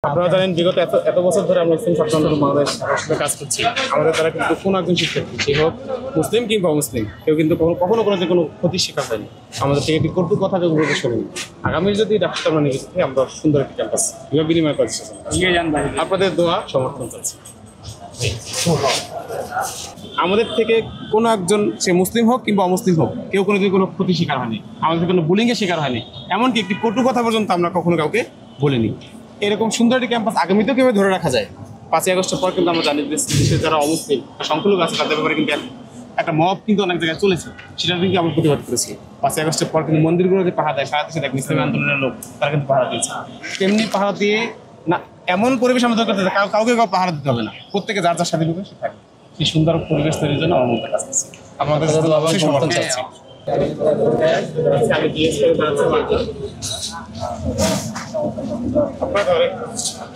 আপনারা জানেন বিগত এত এত বছর ধরে আমরা মুসলিম ছাত্র আন্দোলন বাংলাদেশ সাথে কাজ করছি। আমাদের দ্বারা কিন্তু কোনো একজন শিক্ষার্থী, সে হোক মুসলিম কিংবা অমুসলিম, কেউ কিন্তু কখনো কোনো যে কোনো ক্ষতির শিকার হয়নি। আমাদের থেকে একটি কটু কথা কেউ বলতে শুনিনি। আগামী যদি রাষ্ট্র আমরা নিয়ে যেতে আমরা সুন্দর একটি ক্যাম্পাস এভাবে বিনিময় করছি। আপনাদের দোয়া সমর্থন করছি। আমাদের থেকে কোনো একজন, সে মুসলিম হোক কিংবা অমুসলিম হোক, কেউ কোনোদিন কোনো ক্ষতির শিকার হয়নি, আমাদের কোনো বুলিংয়ের শিকার হয়নি, এমনকি একটি কটু কথা পর্যন্ত আমরা কখনো কাউকে বলিনি। এরকম সুন্দর একটি ক্যাম্পাস আগামীতেও কীভাবে ধরে রাখা যায়? 5ই আগস্টের পর কিন্তু আমরা জানি দেশের যারা অমুসলিম সংখ্যালঘু আছে তাদের ব্যাপারে কিন্তু একটা মব কিন্তু অনেক জায়গায় চলেছে, সেটা কিন্তু আমরা প্রতিবাদ করেছি। 5ই আগস্টের পর কিন্তু মন্দিরগুলো যে পাহারা দেয়, সারা দেশে দেখ ইসলামী আন্দোলনের লোক তারা কিন্তু পাহারা দিয়েছে। তেমনি পাহারা দিয়ে না, এমন পরিবেশ আমাদের করতে হবে কাউকে পাহারা দিতে হবে না, প্রত্যেকে যার যার স্বাধীনভাবে সে থাকে। সেই সুন্দর পরিবেশ তৈরির জন্য আমার মধ্যে কাজ করছে। আমাদের সমর্থন চাচ্ছি। আমি